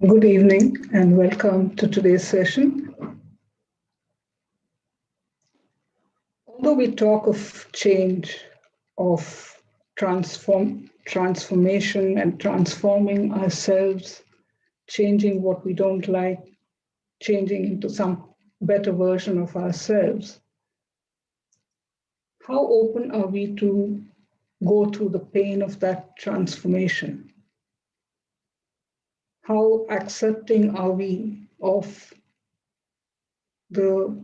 Good evening and welcome to today's session. Although we talk of change, of transformation and transforming ourselves, changing what we don't like, changing into some better version of ourselves, how open are we to go through the pain of that transformation? How accepting are we of the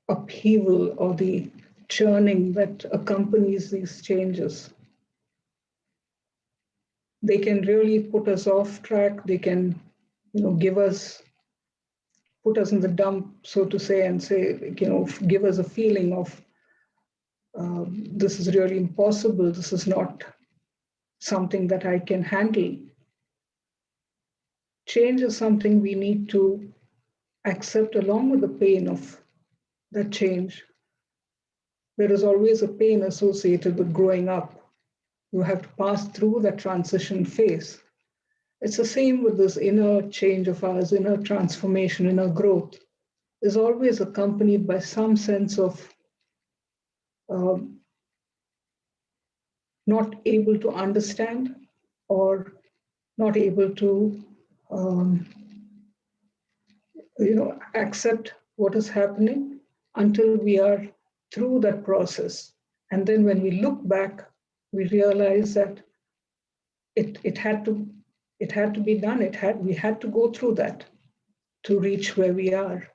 upheaval or the churning that accompanies these changes? They can really put us off track. They can, put us in the dump, so to say, and say, give us a feeling of this is really impossible. This is not something that I can handle. Change is something we need to accept along with the pain of that change. There is always a pain associated with growing up. You have to pass through that transition phase. It's the same with this inner change of ours, inner transformation, inner growth is always accompanied by some sense of not able to understand or not able to accept what is happening until we are through that process. And then when we look back, we realize that it had to be done. We had to go through that to reach where we are.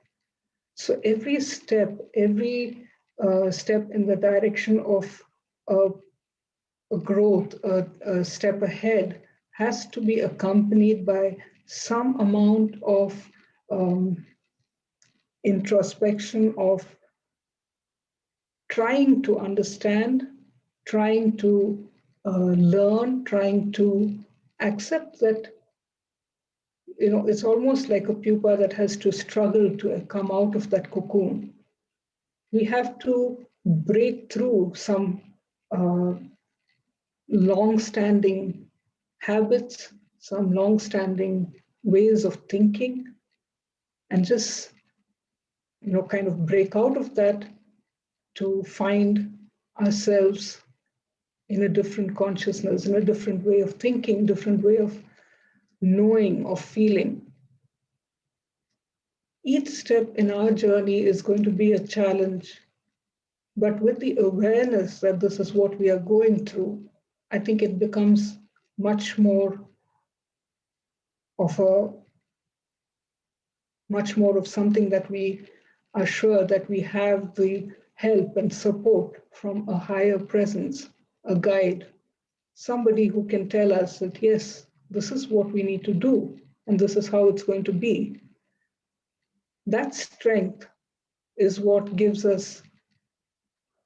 So every step in the direction of a growth, a step ahead, has to be accompanied by some amount of introspection, of trying to understand, trying to learn, trying to accept that, it's almost like a pupa that has to struggle to come out of that cocoon. We have to break through some long-standing habits, some long-standing ways of thinking, and just, kind of break out of that to find ourselves in a different consciousness, in a different way of thinking, different way of knowing, of feeling. Each step in our journey is going to be a challenge, but with the awareness that this is what we are going through, I think it becomes much more of something that we are sure that we have the help and support from a higher presence, a guide, somebody who can tell us that, yes, this is what we need to do, and this is how it's going to be. That strength is what gives us,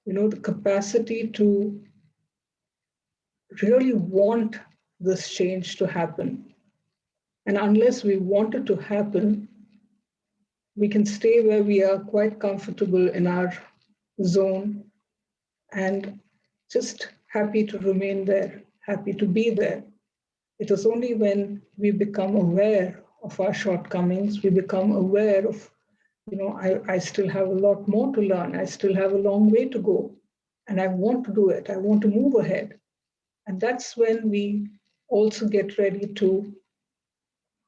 the capacity to really want this change to happen. And unless we want it to happen, we can stay where we are quite comfortable in our zone and just happy to remain there, happy to be there. It is only when we become aware of our shortcomings, we become aware of, I still have a lot more to learn. I still have a long way to go. And I want to do it. I want to move ahead. And that's when we also get ready to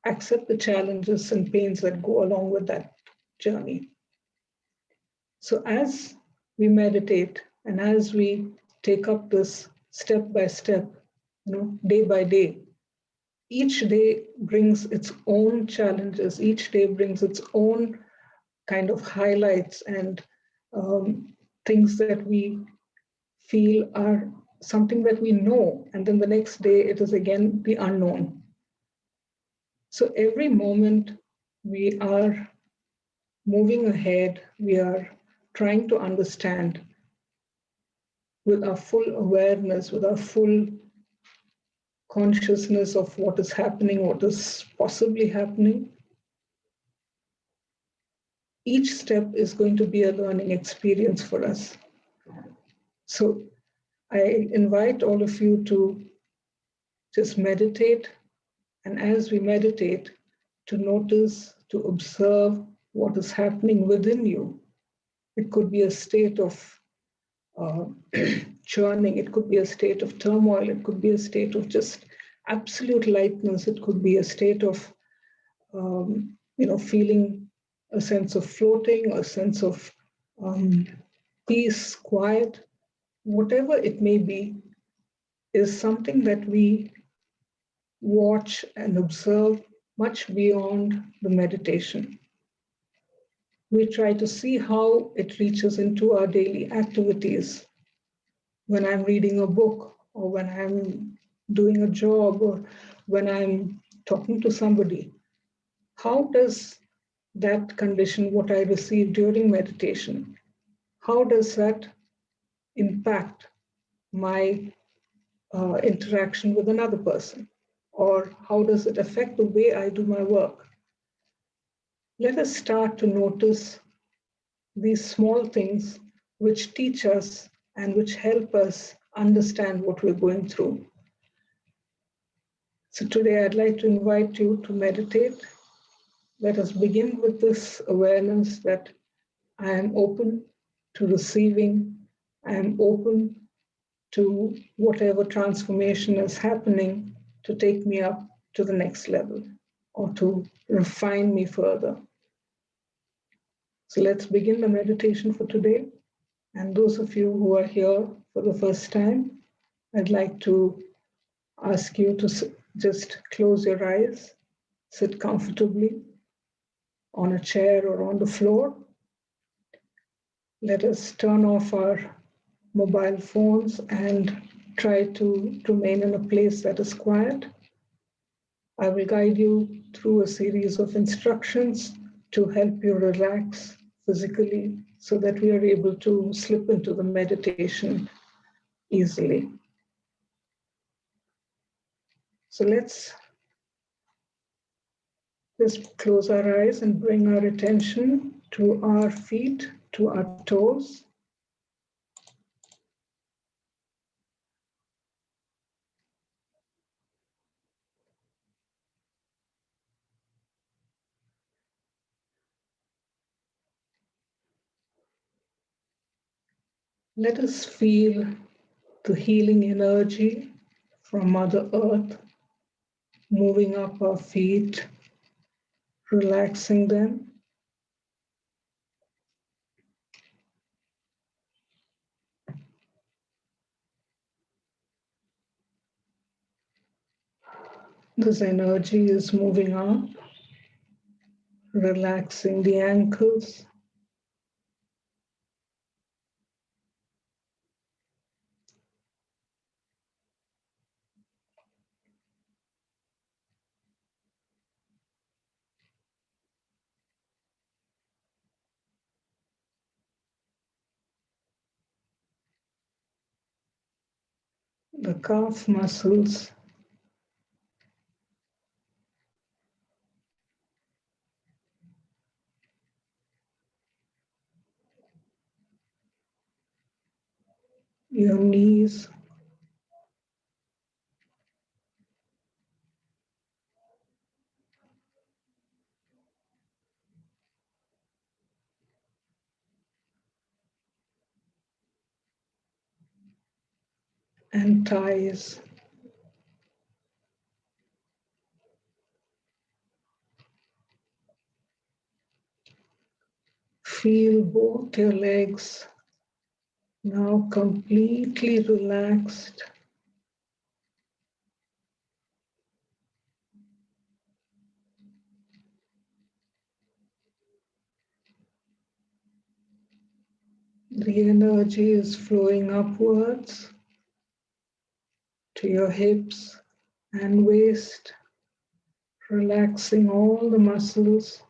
accept the challenges and pains that go along with that journey. So as we meditate and as we take up this step by step, day by day, each day brings its own challenges. Each day brings its own kind of highlights and things that we feel are something that we know. And then the next day, it is again the unknown. So every moment we are moving ahead, we are trying to understand with our full awareness, with our full consciousness of what is happening, what is possibly happening. Each step is going to be a learning experience for us. So I invite all of you to just meditate And as we meditate, to notice, to observe what is happening within you. It could be a state of uh, churning, it could be a state of turmoil, it could be a state of just absolute lightness, it could be a state of feeling a sense of floating, a sense of um, peace, quiet, whatever it may be, is something that we watch and observe much beyond the meditation. We try to see how it reaches into our daily activities. When I'm reading a book, or when I'm doing a job, or when I'm talking to somebody, how does that condition, what I receive during meditation, how does that impact my interaction with another person? Or how does it affect the way I do my work? Let us start to notice these small things which teach us and which help us understand what we're going through. So today I'd like to invite you to meditate. Let us begin with this awareness that I am open to receiving, I am open to whatever transformation is happening to take me up to the next level or to refine me further. So let's begin the meditation for today. And those of you who are here for the first time, I'd like to ask you to just close your eyes, sit comfortably on a chair or on the floor. Let us turn off our mobile phones and try to remain in a place that is quiet. I will guide you through a series of instructions to help you relax physically so that we are able to slip into the meditation easily. So let's just close our eyes and bring our attention to our feet, to our toes. Let us feel the healing energy from Mother Earth moving up our feet, relaxing them. This energy is moving up, relaxing the ankles, the calf muscles, your knees, and thighs. Feel both your legs now completely relaxed. The energy is flowing upwards to your hips and waist, relaxing all the muscles.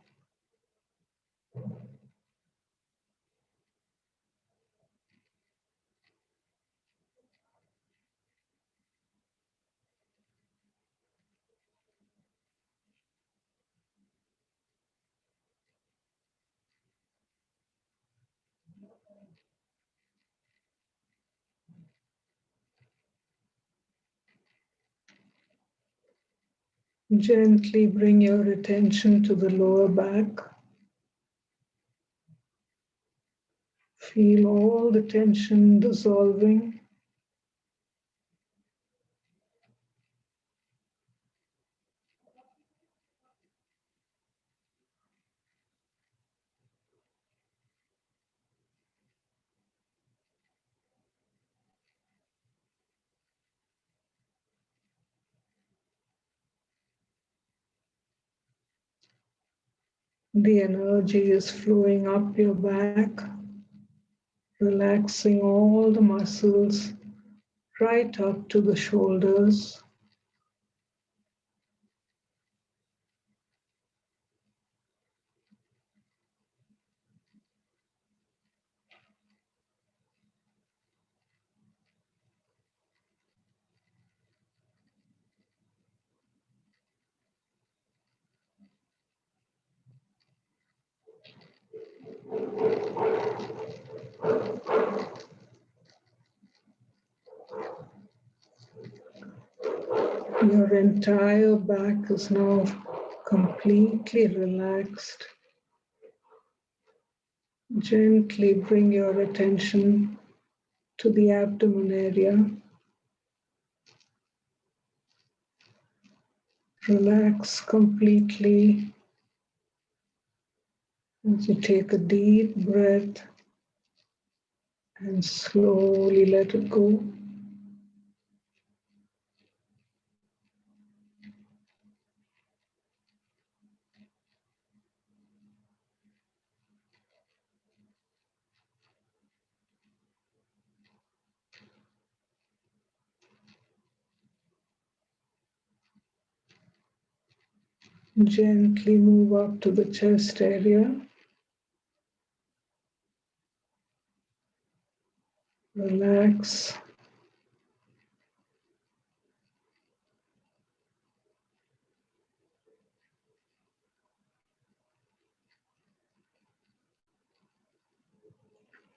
Gently bring your attention to the lower back. Feel all the tension dissolving. The energy is flowing up your back, relaxing all the muscles right up to the shoulders. Your entire back is now completely relaxed. Gently bring your attention to the abdomen area. Relax completely as you take a deep breath and slowly let it go. Gently move up to the chest area. Relax.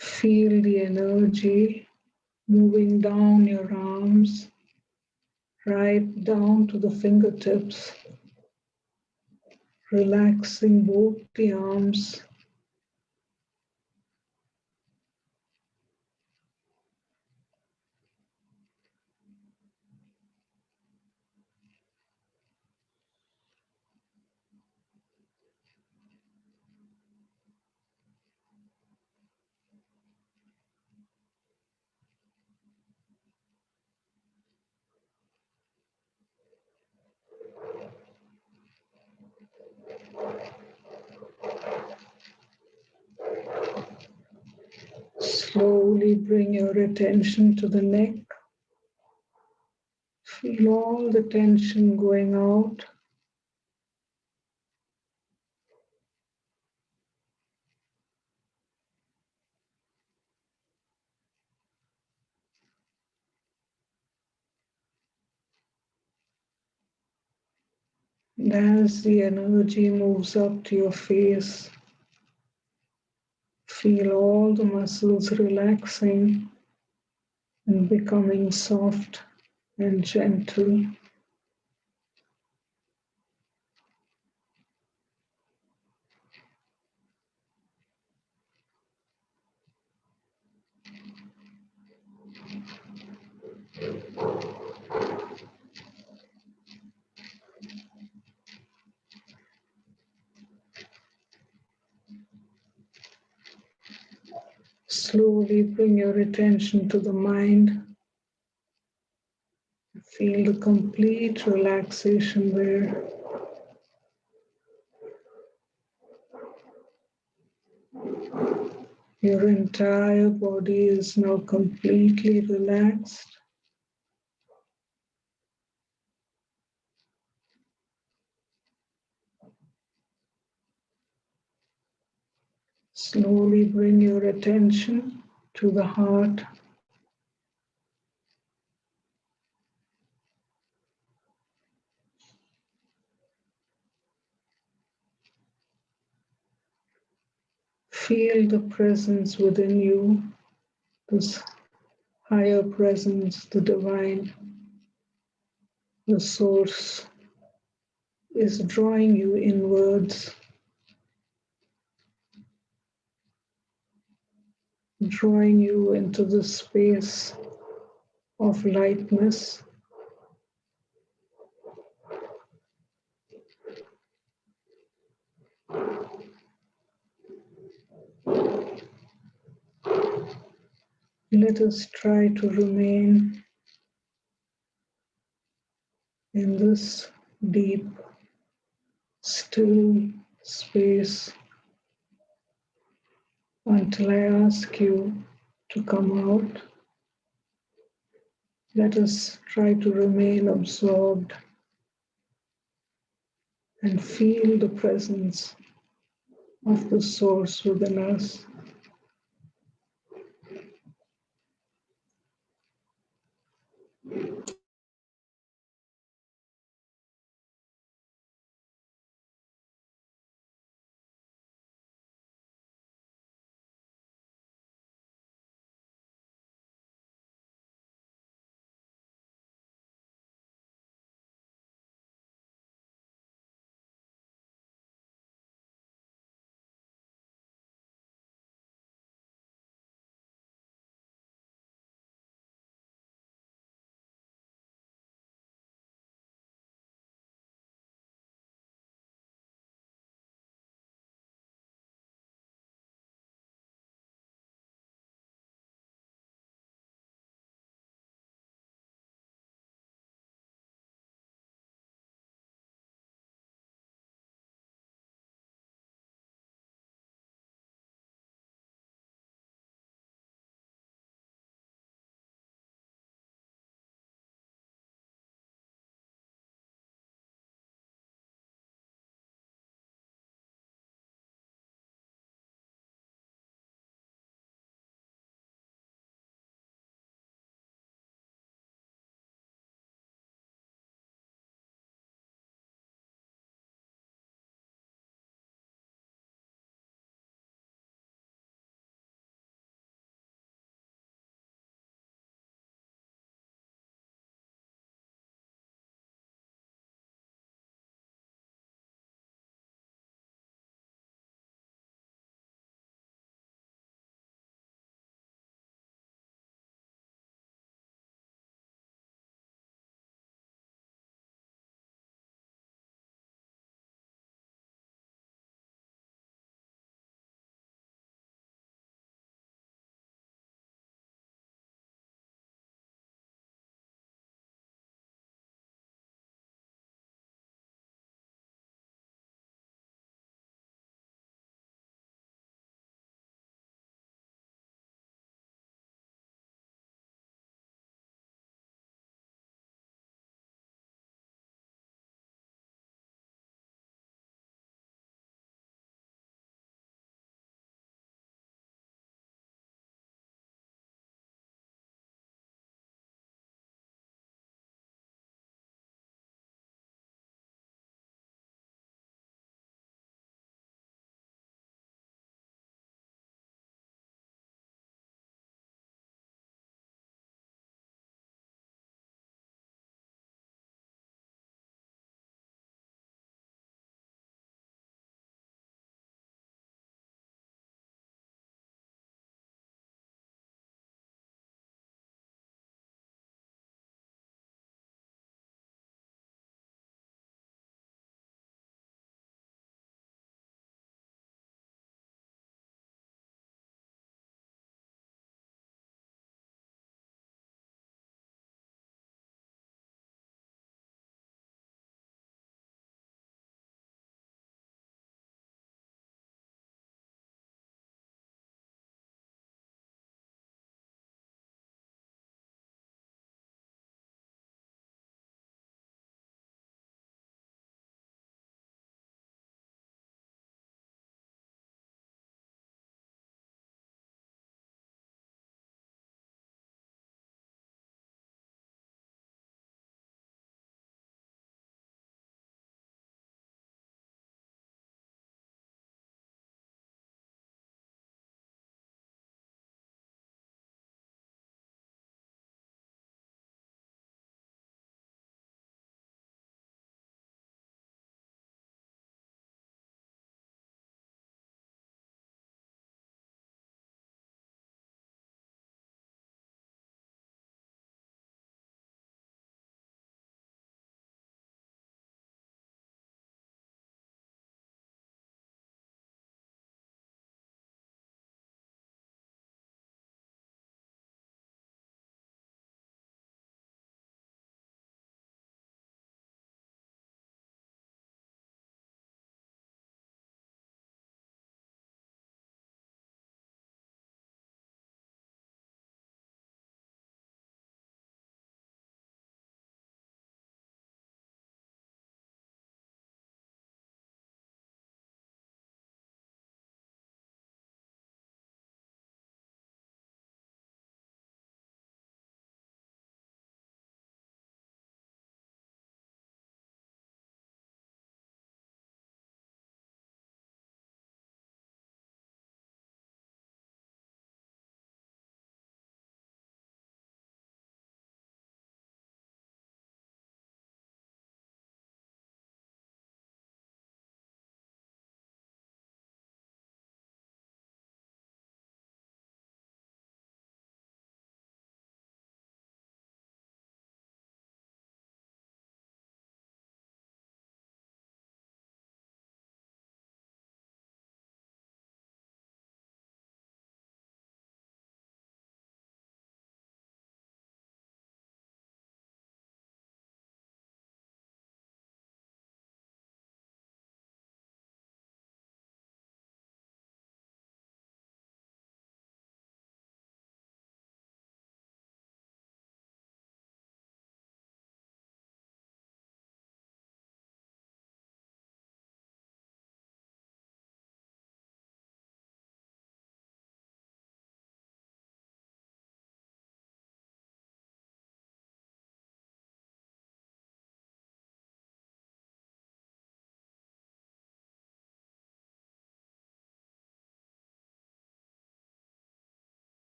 Feel the energy moving down your arms, right down to the fingertips, relaxing both the arms. Slowly bring your attention to the neck. Feel all the tension going out. And as the energy moves up to your face, feel all the muscles relaxing and becoming soft and gentle. Slowly bring your attention to the mind. Feel the complete relaxation there. Your entire body is now completely relaxed. Slowly bring your attention to the heart. Feel the presence within you, this higher presence, the divine, the source. is drawing you inwards, drawing you into the space of lightness. Let us try to remain in this deep, still space until I ask you to come out. Let us try to remain absorbed and feel the presence of the source within us.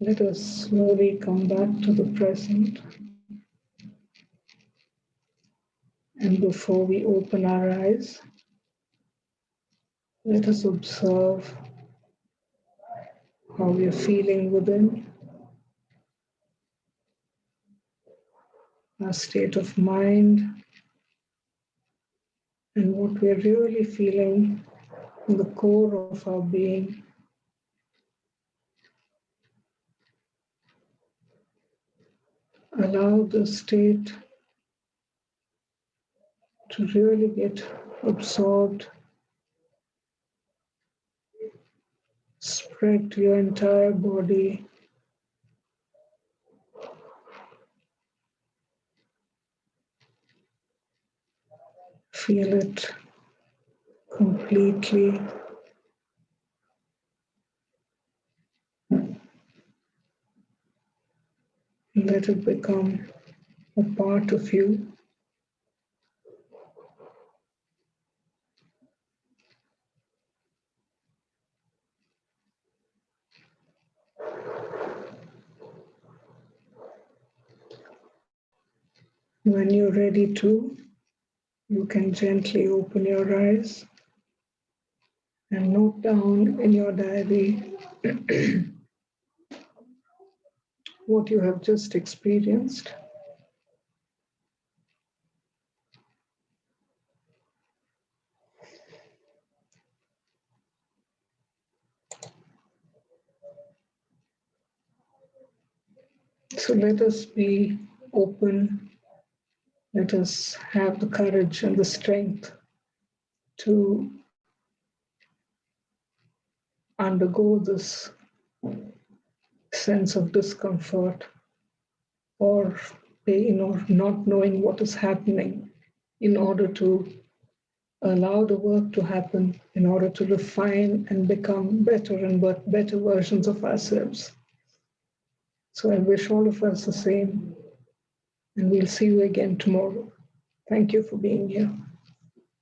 Let us slowly come back to the present. And before we open our eyes, let us observe how we are feeling within, our state of mind, and what we're really feeling in the core of our being. Allow the state to really get absorbed, spread to your entire body. Feel it completely. Let it become a part of you. When you're ready to, you can gently open your eyes and note down in your diary what you have just experienced. So let us be open. Let us have the courage and the strength to undergo this sense of discomfort or pain or not knowing what is happening in order to allow the work to happen, in order to refine and become better and better versions of ourselves. So I wish all of us the same, and we'll see you again tomorrow. Thank you for being here.